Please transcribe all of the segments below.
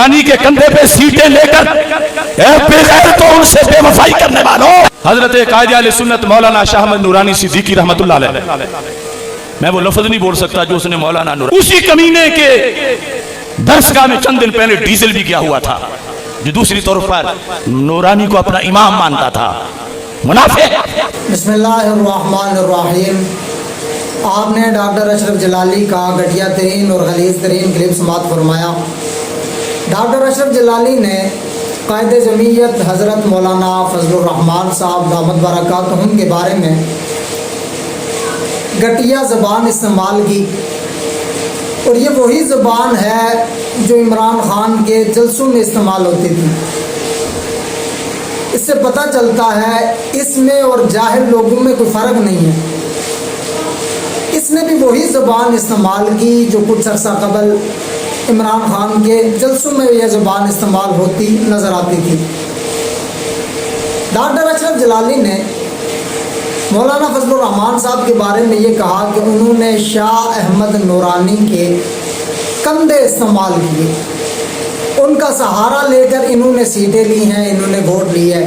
नूरानी के कंधे पे सीटें लेकर बेगैर तो उनसे बेवफाई करने वालों। हजरत कायदे अहले सुन्नत मौलाना शाह अहमद नूरानी सिद्दीकी रहमतुल्लाह अलैह, मैं वो लफ्ज नहीं बोल सकता जो उसने मौलाना नूरानी, उसी कमीने के दरसगाह में चंद दिन पहले डीजल भी किया हुआ था, जो दूसरी तौर पर नूरानी को अपना इमाम मानता था, मुनाफिक। बिस्मिल्लाहिर्रहमानिर्रहीम। आपने डॉक्टर अशरफ जलाली का घटिया तरीन और गलीज़ तरीन क्लिप समाअत फरमाया। डॉक्टर अशरफ जलाली ने कायदे जमीयत हज़रत मौलाना फजलुर रहमान साहब दामत बरकातहुम के बारे में घटिया ज़बान इस्तेमाल की, और ये वही ज़बान है जो इमरान खान के जलसों में इस्तेमाल होती थी। इससे पता चलता है इसमें और जाहिल लोगों में कोई फ़र्क नहीं है। इसने भी वही ज़बान इस्तेमाल की जो कुछ अर्सा कबल इमरान खान के जलसों में यह ज़बान इस्तेमाल होती नज़र आती थी। डॉक्टर अशरफ जलाली ने मौलाना फजलुर रहमान साहब के बारे में ये कहा कि उन्होंने शाह अहमद नूरानी के कंधे इस्तेमाल किए, उनका सहारा लेकर इन्होंने सीटें ली हैं, इन्होंने वोट ली है।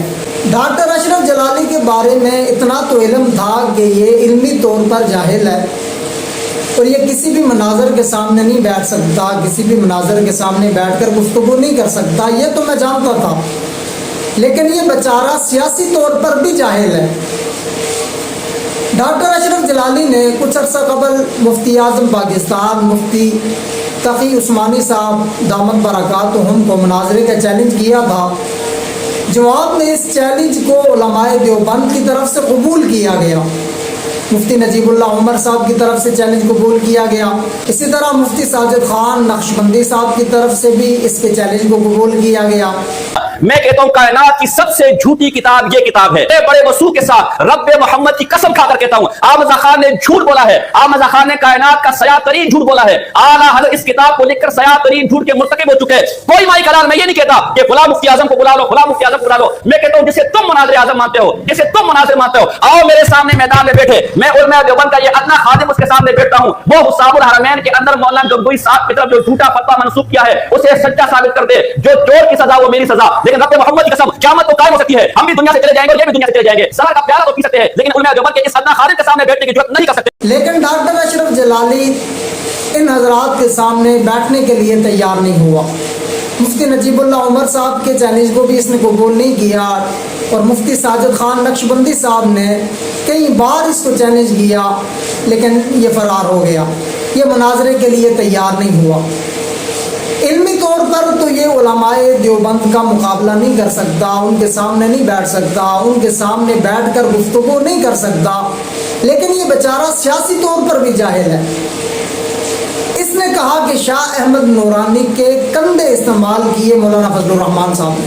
डॉक्टर अशरफ जलाली के बारे में इतना तो इल्म था कि ये इल्मी तौर पर जाहिल है और ये किसी भी मनाजर के सामने नहीं बैठ सकता, किसी भी मनाजर के सामने बैठकर गुफ्तगू नहीं कर सकता, ये तो मैं जानता था। लेकिन ये बेचारा सियासी तौर पर भी जाहिल है। डॉक्टर अशरफ जलाली ने कुछ अर्सा कबल मुफ्ती आज़म पाकिस्तान मुफ्ती तक़ी उस्मानी साहब दामत बरकातहुम को मुनाजरे का चैलेंज किया था। जवाब में इस चैलेंज को उलमाए देवबंद की तरफ से कबूल किया गया, मुफ्ती नजीबुल्लाह उमर साहब की तरफ से चैलेंज कबूल किया गया। इसी तरह मुफ्ती साजिद खान नक्शबंदी साहब की तरफ से भी इसके चैलेंज को कबूल किया गया। मैं कहता हूँ कायनात की सबसे झूठी किताब ये किताब है। बड़े वसूख के साथ रब मोहम्मद की कसम खाकर कहता हूँ, आमज़ा खान ने झूठ बोला है। आमज़ा खान ने कायनात का सया तरीन झूठ बोला है। आला हज़रत इस किताब को लिखकर सया तरीन झूठ के मुर्तकिब हो चुके हैं। कोई माई कलाल मैं ये नहीं कहता कि फला मुफ्ती आज़म को बुला लो, फला मुफ्ती आज़म को बुला लो। मैं कहता हूँ जिसे तुम मुनाज़िर आज़म मानते हो, जिसे तुम मुनाज़िर मानते हो, आओ मेरे सामने मैदान में बैठे। मैं उलमा देवबंद का ये अदना खादिम उसके सामने बैठता हूँ। वो हुस्सामुल हरमैन के अंदर मौलाना गंगोई साहब की तरफ जो झूठा फतवा मनसूब किया है उसे सच्चा साबित कर दे। जो चोर की सजा वो मेरी सजा। लेकिन रब मोहम्मद की कसम क़यामत तो कायम हो सकती है, हम भी दुनिया से चले जाएंगे और ये भी दुनिया से चले जाएंगे। सलाह का प्याला तो पी सकते हैं लेकिन उलमा देवबंद के इस अदना खादिम के सामने बैठने की जरूरत नहीं कर सकते। लेकिन डॉक्टर अशरफ जलाली इन हजरात के सामने बैठने के लिए तैयार नहीं हुआ। मुफ्ती नजीबुल्लाह उमर साहब के चैलेंज को भी इसने कबूल नहीं किया और मुफ्ती साजिद खान नक्शबंदी साहब ने कई बार इसको चैलेंज किया लेकिन ये फरार हो गया, ये मुनाजरे के लिए तैयार नहीं हुआ। इल्मी तौर पर तो ये उलमाए देवबंद का मुकाबला नहीं कर सकता, उनके सामने नहीं बैठ सकता, उनके सामने बैठकर गुफ्तगू नहीं कर सकता, लेकिन ये बेचारा सियासी तौर पर भी जाहिल है। इसने कहा कि शाह अहमद नूरानी के कंधे इस्तेमाल किए मौलाना फजलुर रहमान साहब ने।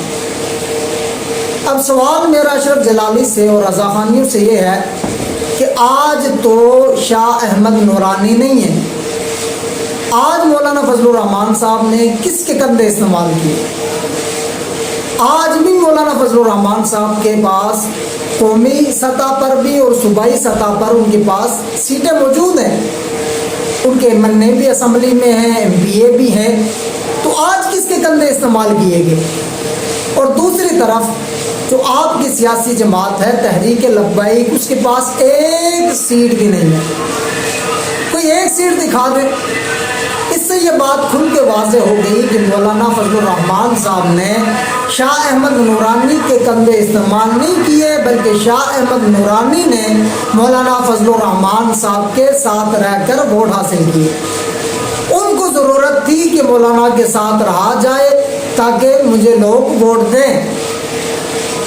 अब सवाल मेरा अशरफ जलाली से और रज़ा खानियों से ये है कि आज तो शाह अहमद नूरानी नहीं है, आज मौलाना फजलुर रहमान साहब ने किसके कंधे इस्तेमाल किए? आज भी मौलाना फजलुर रहमान साहब के पास कौमी सतह पर भी और सूबाई सतह पर उनके पास सीटें मौजूद हैं, उनके एमएनए भी असम्बली में हैं, एमपीए भी हैं, तो आज किसके कंधे इस्तेमाल किए गए? और दूसरी तरफ जो आपकी सियासी जमात है तहरीक लब्बैक, उसके पास एक सीट भी नहीं है। कोई एक सीट दिखा दे। इससे ये बात खुल के वाज़ेह हो गई कि मौलाना फजलुर रहमान साहब ने शाह अहमद नूरानी के कंधे इस्तेमाल नहीं किए, बल्कि शाह अहमद नूरानी ने मौलाना फजलुर रहमान साहब के साथ रहकर वोट हासिल किए। उनको ज़रूरत थी कि मौलाना के साथ रहा जाए ताकि मुझे लोग वोट दें।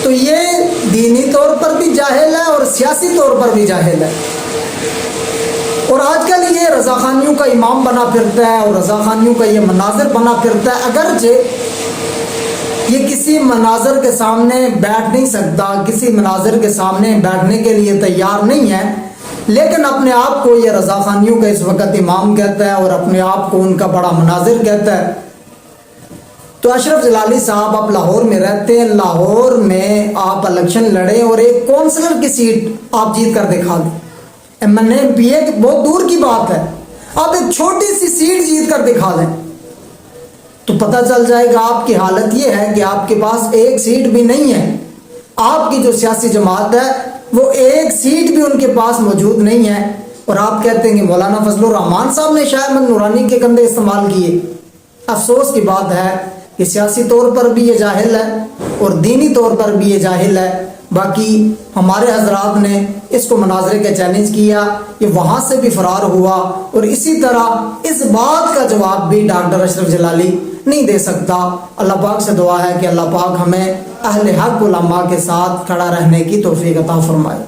तो ये दीनी तौर पर भी जाहिल है और सियासी तौर पर भी जाहिल है। और आजकल ये रज़ा खानियों का इमाम बना फिरता है और रज़ा खानियों का ये मनाजिर बना फिरता है। अगरचे ये किसी मनाजिर के सामने बैठ नहीं सकता, किसी मनाजिर के सामने बैठने के लिए तैयार नहीं है, लेकिन अपने आप को ये रज़ा खानियों का इस वक्त इमाम कहता है और अपने आप को उनका बड़ा मनाजिर कहता है। तो अशरफ जलाली साहब आप लाहौर में रहते हैं, लाहौर में आप इलेक्शन लड़े और एक कौंसलर की सीट आप जीत कर दिखा दें। एमएनए एमपीए बहुत दूर की बात है, आप एक छोटी सी सीट जीत कर दिखा दें। تو پتہ چل جائے گا آپ کی حالت یہ ہے کہ آپ کے پاس ایک سیٹ بھی نہیں ہے. آپ کی جو سیاسی جماعت ہے وہ ایک سیٹ بھی ان کے پاس موجود نہیں ہے، اور آپ کہتے ہیں کہ مولانا فضل الرحمان صاحب نے شاہ احمد نورانی کے کندھے استعمال کیے. افسوس کی بات ہے کہ سیاسی طور پر بھی یہ جاہل ہے اور دینی طور پر بھی یہ جاہل ہے. باقی ہمارے حضرات نے اس کو مناظرے کا چیلنج کیا، یہ وہاں سے بھی فرار ہوا، اور اسی طرح اس بات کا جواب بھی ڈاکٹر اشرف جلالی نہیں دے سکتا. اللہ پاک سے دعا ہے کہ اللہ پاک ہمیں اہل حق علماء کے ساتھ کھڑا رہنے کی توفیق عطا فرمائے.